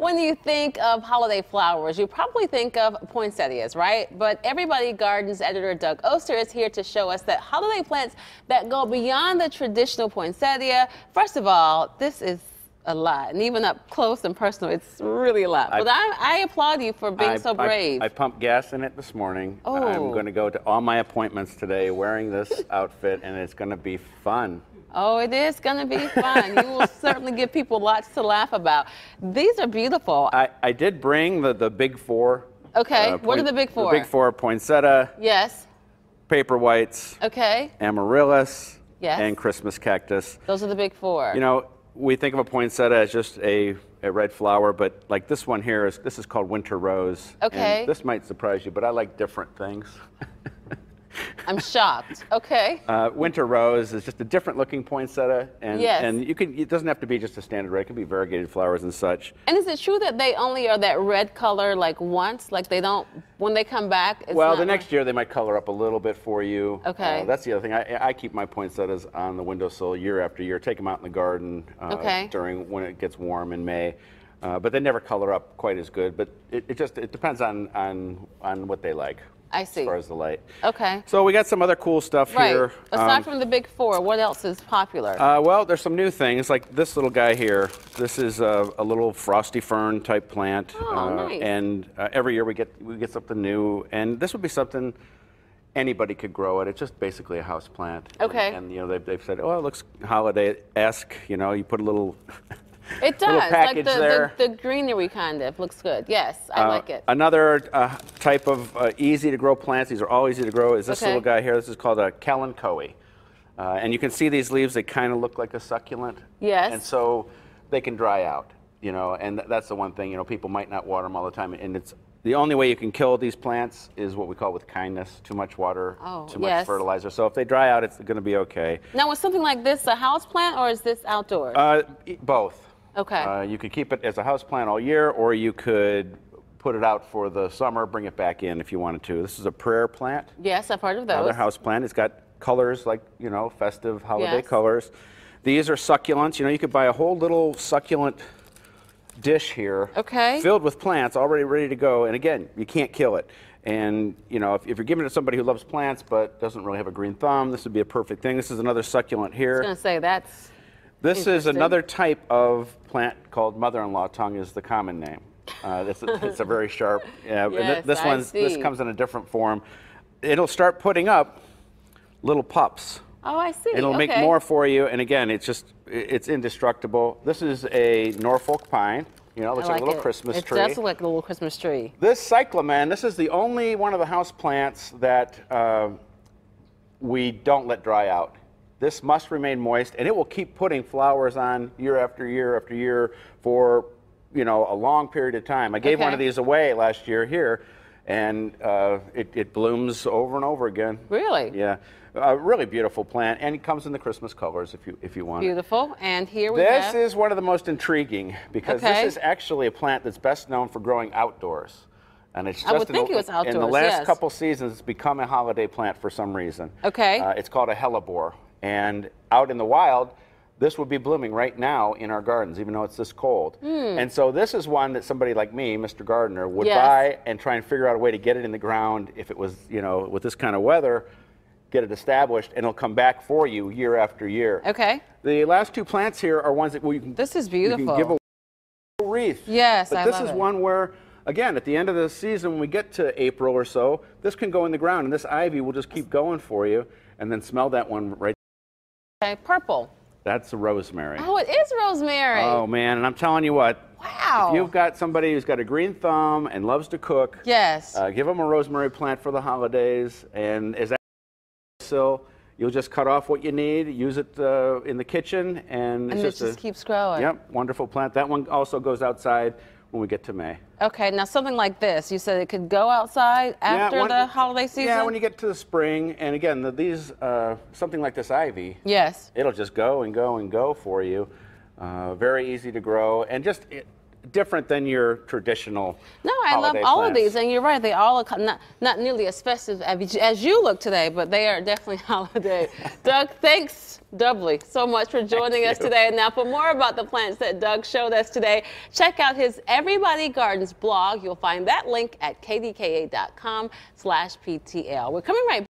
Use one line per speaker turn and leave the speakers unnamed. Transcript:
When you think of holiday flowers, you probably think of poinsettias, right? But Everybody Gardens editor Doug Oster is here to show us that holiday plants that go beyond the traditional poinsettia. First of all, this is a lot, and even up close and personal, it's really a lot. But I applaud you for being so brave.
I pumped gas in it this morning.
Oh.
I'm going to go to all my appointments today wearing this outfit, and it's going to be fun.
Oh, it is going to be fun. You will certainly give people lots to laugh about. These are beautiful.
I did bring the big four.
Okay, what are the big four?
The big four: poinsettia.
Yes.
Paper whites.
Okay.
Amaryllis.
Yes.
And Christmas cactus.
Those are the big four.
You know, we think of a poinsettia as just a red flower, but like this one here this is called winter rose.
Okay.
And this might surprise you, but I like different things.
I'm shocked. Okay.
Winter rose is just a different looking poinsettia, and
yes.
and it doesn't have to be just a standard red. It can be variegated flowers and such.
And is it true that they only are that red color like once, like they don't when they come back? It's
Well,
not
the next year they might color up a little bit for you.
Okay.
That's the other thing. I keep my poinsettias on the windowsill year after year. Take them out in the garden during when it gets warm in May. But they never color up quite as good. But it depends on what they like.
I see.
As far as the light.
Okay.
So we got some other cool stuff here.
Aside from the big four, what else is popular?
Well, there's some new things like this little guy here. This is a little frosty fern type plant.
Oh, nice.
And every year we get something new. And this would be something anybody could grow it. It's just basically a house plant.
Okay.
And you know they've said, oh, it looks holiday-esque. You know, you put a little.
It does,
like
the greenery kind of looks good. Yes, I like it.
Another type of easy to grow plants, these are all easy to grow, is this little guy here. This is called a kalanchoe. And you can see these leaves, they kind of look like a succulent.
Yes.
And so they can dry out, you know, and that's the one thing, you know, people might not water them all the time. And it's the only way you can kill these plants is what we call with kindness, too much water, too much fertilizer. So if they dry out, it's going to be okay.
Now, is something like this a house plant or is this outdoors?
Both.
Okay.
You could keep it as a house plant all year, or you could put it out for the summer, bring it back in if you wanted to. This is a prayer plant.
Yes, I've heard of those.
Another house plant. It's got colors like, you know, festive holiday colors. These are succulents. You know, you could buy a whole little succulent dish here filled with plants already ready to go. And again, you can't kill it. And, you know, if you're giving it to somebody who loves plants but doesn't really have a green thumb, this would be a perfect thing. This is another succulent here.
I was going to say, that's
This is another type of plant called mother-in-law tongue is the common name. It's a very sharp.
Yes,
this comes in a different form. It'll start putting up little pups.
Oh, I see.
It'll make more for you, and again, it's indestructible. This is a Norfolk pine. You know, it looks like a little Christmas tree.
It does look like a little Christmas tree.
This cyclamen, this is the only one of the house plants that we don't let dry out. This must remain moist, and it will keep putting flowers on year after year after year for, you know, a long period of time. I gave one of these away last year here, and it blooms over and over again.
Really?
Yeah. A really beautiful plant, and it comes in the Christmas colors if you want it.
Beautiful. And here we have...
This is one of the most intriguing because this is actually a plant that's best known for growing outdoors. And it's just
I would think it was outdoors,
in the last couple seasons, it's become a holiday plant for some reason.
Okay.
It's called a hellebore. And out in the wild, this would be blooming right now in our gardens, even though it's this cold. And so this is one that somebody like me, Mr. Gardener, would buy and try and figure out a way to get it in the ground if it was, you know, with this kind of weather, get it established, and it'll come back for you year after year.
Okay.
The last two plants here are ones that you can,
this is beautiful.
You can give a wreath.
Yes,
but this is one where, again, at the end of the season, when we get to April or so, this can go in the ground, and this ivy will just keep going for you, and then smell that one right.
Okay, purple.
That's a rosemary.
Oh, it is rosemary.
Oh, man, and I'm telling you what.
Wow.
If you've got somebody who's got a green thumb and loves to cook,
yes,
give them a rosemary plant for the holidays, and as that you'll just cut off what you need, use it in the kitchen, and
it just keeps growing.
Yep, wonderful plant. That one also goes outside when we get to May.
Okay, now something like this, you said it could go outside after the holiday season?
Yeah, when you get to the spring, and again, these, something like this ivy,
yes,
it'll just go and go and go for you. Very easy to grow, and just different than your traditional
No, I love
holiday
all of
plants.
these, and you're right. They all are not nearly as festive as you look today, but they are definitely holiday. Doug, thanks doubly so much for joining us today. And now, for more about the plants that Doug showed us today, check out his Everybody Gardens blog. You'll find that link at kdka.com/PTL. We're coming right back.